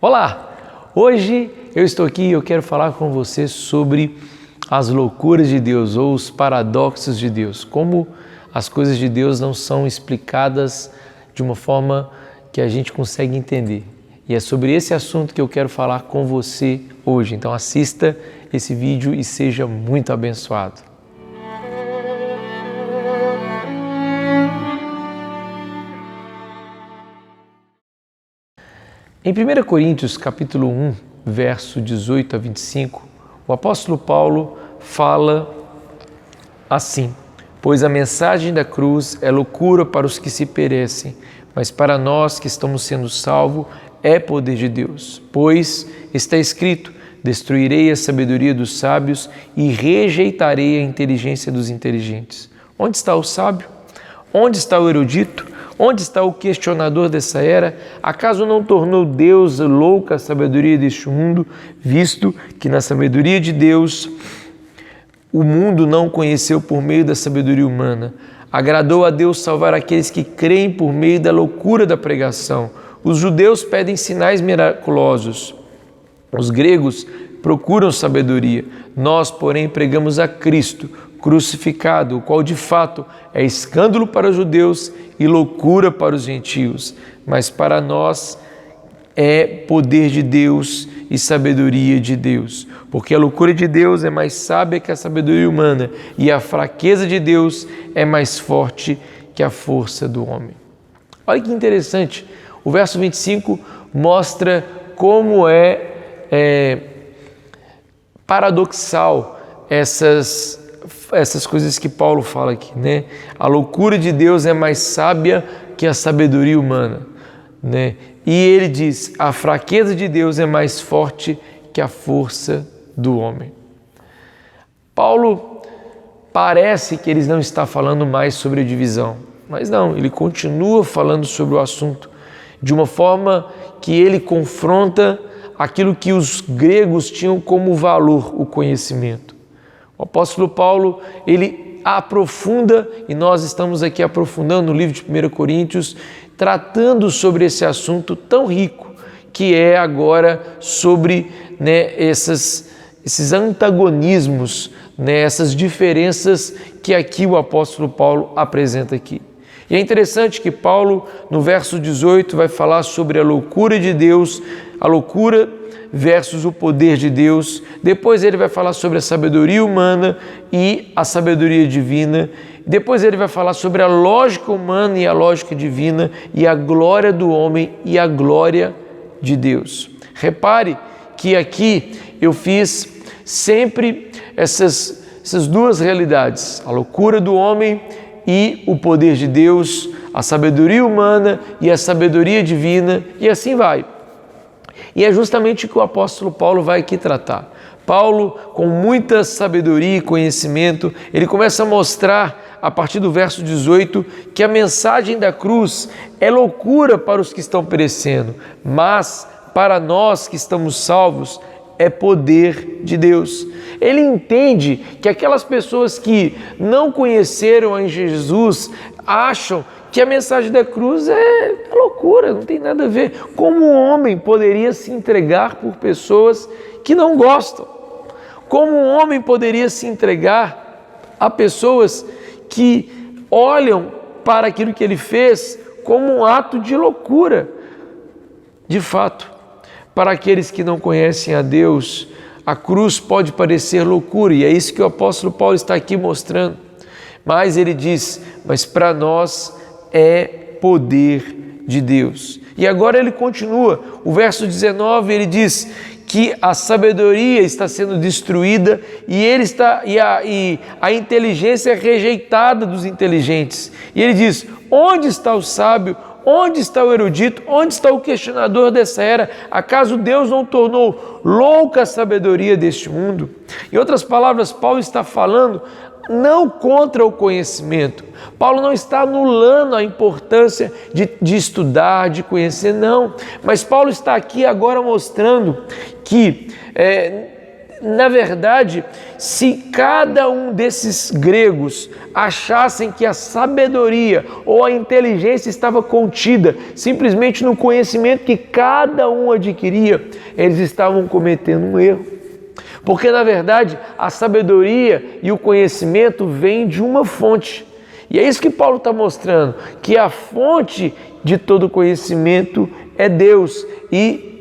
Olá! Hoje eu estou aqui e eu quero falar com você sobre as loucuras de Deus ou os paradoxos de Deus, como as coisas de Deus não são explicadas de uma forma que a gente consegue entender. E é sobre esse assunto que eu quero falar com você hoje. Então assista esse vídeo e seja muito abençoado. Em 1 Coríntios capítulo 1, verso 18 a 25, o apóstolo Paulo fala assim: pois a mensagem da cruz é loucura para os que se perecem, mas para nós que estamos sendo salvos é poder de Deus. Pois está escrito: destruirei a sabedoria dos sábios e rejeitarei a inteligência dos inteligentes. Onde está o sábio? Onde está o erudito? Onde está o questionador dessa era? Acaso não tornou Deus louca a sabedoria deste mundo, visto que na sabedoria de Deus o mundo não conheceu por meio da sabedoria humana? Agradou a Deus salvar aqueles que creem por meio da loucura da pregação. Os judeus pedem sinais miraculosos. Os gregos procuram sabedoria. Nós, porém, pregamos a Cristo crucificado, o qual de fato é escândalo para os judeus e loucura para os gentios, mas para nós é poder de Deus e sabedoria de Deus, porque a loucura de Deus é mais sábia que a sabedoria humana e a fraqueza de Deus é mais forte que a força do homem. Olha que interessante, o verso 25 mostra como é paradoxal essas coisas que Paulo fala aqui, né? A loucura de Deus é mais sábia que a sabedoria humana, né? E ele diz: a fraqueza de Deus é mais forte que a força do homem. Paulo parece que ele não está falando mais sobre a divisão, mas não, ele continua falando sobre o assunto de uma forma que ele confronta aquilo que os gregos tinham como valor, o conhecimento. O apóstolo Paulo, ele aprofunda, e nós estamos aqui aprofundando no livro de 1 Coríntios, tratando sobre esse assunto tão rico, que é agora sobre, esses antagonismos, essas diferenças que aqui o apóstolo Paulo apresenta aqui. E é interessante que Paulo, no verso 18, vai falar sobre a loucura de Deus, a loucura versus o poder de Deus. Depois ele vai falar sobre a sabedoria humana e a sabedoria divina. Depois ele vai falar sobre a lógica humana e a lógica divina, e a glória do homem e a glória de Deus. Repare que aqui eu fiz sempre essas duas realidades, a loucura do homem e o poder de Deus, a sabedoria humana e a sabedoria divina, e assim vai. E é justamente o que o apóstolo Paulo vai aqui tratar. Paulo, com muita sabedoria e conhecimento, ele começa a mostrar, a partir do verso 18, que a mensagem da cruz é loucura para os que estão perecendo, mas para nós que estamos salvos é poder de Deus. Ele entende que aquelas pessoas que não conheceram a Jesus acham que a mensagem da cruz é loucura, não tem nada a ver. Como um homem poderia se entregar por pessoas que não gostam? Como um homem poderia se entregar a pessoas que olham para aquilo que ele fez como um ato de loucura? De fato, para aqueles que não conhecem a Deus, a cruz pode parecer loucura, e é isso que o apóstolo Paulo está aqui mostrando. Mas ele diz: mas para nós é poder de Deus. E agora ele continua, o verso 19, ele diz que a sabedoria está sendo destruída e a inteligência é rejeitada dos inteligentes. E ele diz: onde está o sábio? Onde está o erudito? Onde está o questionador dessa era? Acaso Deus não tornou louca a sabedoria deste mundo? Em outras palavras, Paulo está falando não contra o conhecimento. Paulo não está anulando a importância de estudar, de conhecer, não. Mas Paulo está aqui agora mostrando que Na verdade, se cada um desses gregos achassem que a sabedoria ou a inteligência estava contida simplesmente no conhecimento que cada um adquiria, eles estavam cometendo um erro. Porque, na verdade, a sabedoria e o conhecimento vêm de uma fonte. E é isso que Paulo está mostrando, que a fonte de todo conhecimento é Deus, e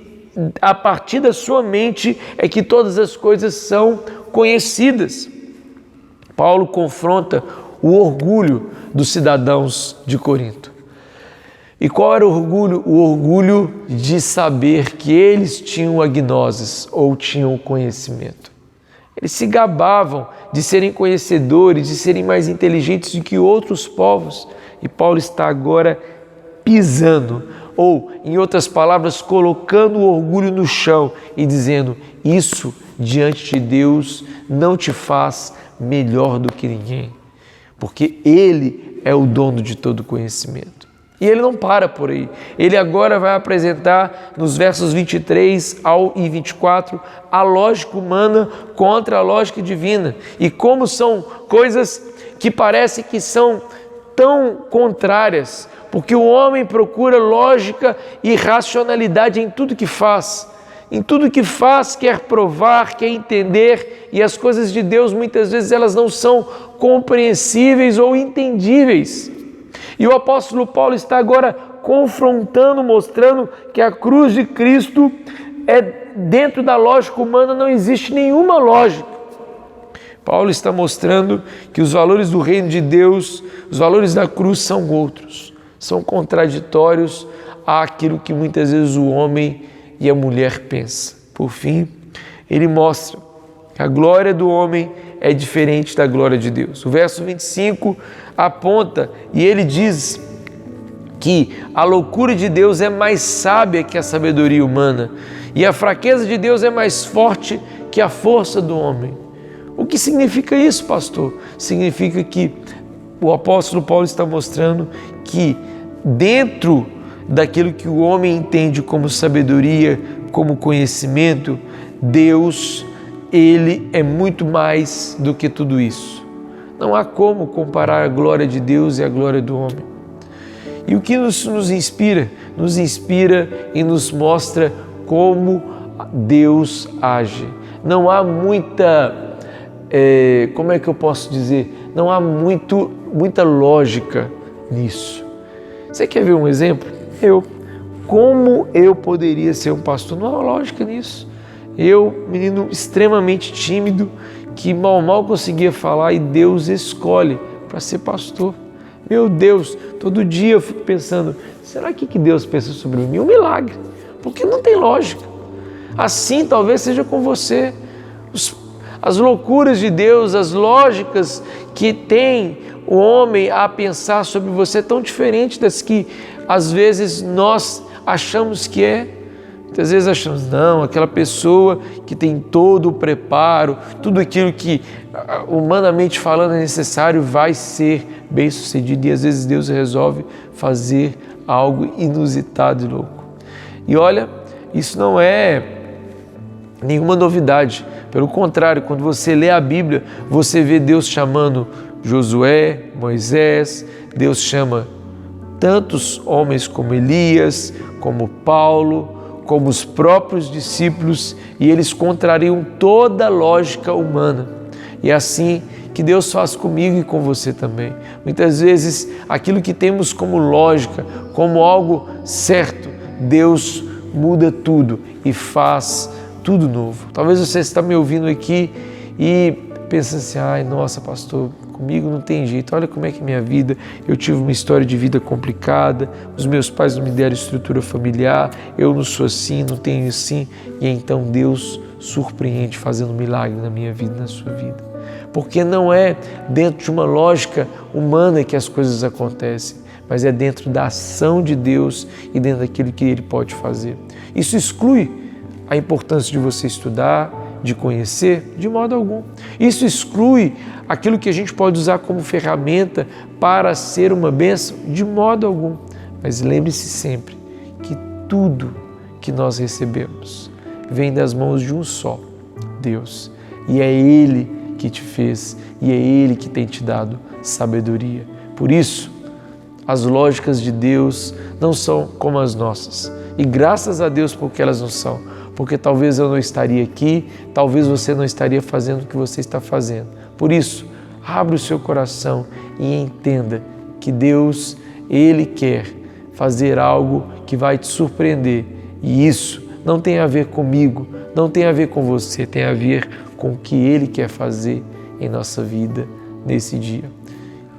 a partir da sua mente é que todas as coisas são conhecidas. Paulo confronta o orgulho dos cidadãos de Corinto. E qual era o orgulho? O orgulho de saber que eles tinham a gnoses, ou tinham o conhecimento. Eles se gabavam de serem conhecedores, de serem mais inteligentes do que outros povos. E Paulo está agora pisando, ou, em outras palavras, colocando o orgulho no chão e dizendo: isso diante de Deus não te faz melhor do que ninguém, porque Ele é o dono de todo conhecimento. E ele não para por aí. Ele agora vai apresentar nos versos 23 e 24 a lógica humana contra a lógica divina. E como são coisas que parecem que são tão contrárias, porque o homem procura lógica e racionalidade em tudo que faz. Em tudo que faz, quer provar, quer entender, e as coisas de Deus muitas vezes elas não são compreensíveis ou entendíveis. E o apóstolo Paulo está agora confrontando, mostrando que a cruz de Cristo dentro da lógica humana não existe nenhuma lógica. Paulo está mostrando que os valores do reino de Deus, os valores da cruz são outros, são contraditórios àquilo que muitas vezes o homem e a mulher pensam. Por fim, ele mostra que a glória do homem é diferente da glória de Deus. O verso 25 aponta e ele diz que a loucura de Deus é mais sábia que a sabedoria humana e a fraqueza de Deus é mais forte que a força do homem. O que significa isso, pastor? Significa que o apóstolo Paulo está mostrando que dentro daquilo que o homem entende como sabedoria, como conhecimento, Deus, Ele é muito mais do que tudo isso. Não há como comparar a glória de Deus e a glória do homem. E o que nos inspira? Nos inspira e nos mostra como Deus age. Não há muita, como é que eu posso dizer? Não há muita lógica nisso. Você quer ver um exemplo? Como eu poderia ser um pastor? Não há lógica nisso. Eu, menino extremamente tímido, que mal conseguia falar, e Deus escolhe para ser pastor. Meu Deus, todo dia eu fico pensando, será que Deus pensa sobre mim? Um milagre, porque não tem lógica. Assim talvez seja com você. As loucuras de Deus, as lógicas que tem o homem a pensar sobre você tão diferentes das que às vezes nós achamos que é. Muitas vezes achamos, não, aquela pessoa que tem todo o preparo, tudo aquilo que humanamente falando é necessário, vai ser bem sucedido, e às vezes Deus resolve fazer algo inusitado e louco. E olha, isso não é nenhuma novidade, pelo contrário, quando você lê a Bíblia, você vê Deus chamando Josué, Moisés, Deus chama tantos homens como Elias, como Paulo, como os próprios discípulos, e eles contrariam toda a lógica humana. E é assim que Deus faz comigo e com você também. Muitas vezes, aquilo que temos como lógica, como algo certo, Deus muda tudo e faz tudo novo. Talvez você está me ouvindo aqui e pensa assim, ai, nossa, pastor, comigo não tem jeito, olha como é que é minha vida, eu tive uma história de vida complicada, os meus pais não me deram estrutura familiar, eu não sou assim, não tenho assim, e então Deus surpreende fazendo um milagre na minha vida, na sua vida. Porque não é dentro de uma lógica humana que as coisas acontecem, mas é dentro da ação de Deus e dentro daquilo que Ele pode fazer. Isso exclui a importância de você estudar, de conhecer, de modo algum. Isso exclui aquilo que a gente pode usar como ferramenta para ser uma bênção, de modo algum. Mas lembre-se sempre que tudo que nós recebemos vem das mãos de um só, Deus. E é Ele que te fez, e é Ele que tem te dado sabedoria. Por isso, as lógicas de Deus não são como as nossas. E graças a Deus porque elas não são. Porque talvez eu não estaria aqui, talvez você não estaria fazendo o que você está fazendo. Por isso, abra o seu coração e entenda que Deus, Ele quer fazer algo que vai te surpreender. E isso não tem a ver comigo, não tem a ver com você, tem a ver com o que Ele quer fazer em nossa vida nesse dia.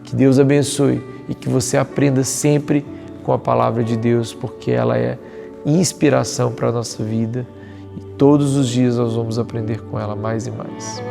Que Deus abençoe e que você aprenda sempre com a palavra de Deus, porque ela é inspiração para a nossa vida e todos os dias nós vamos aprender com ela mais e mais.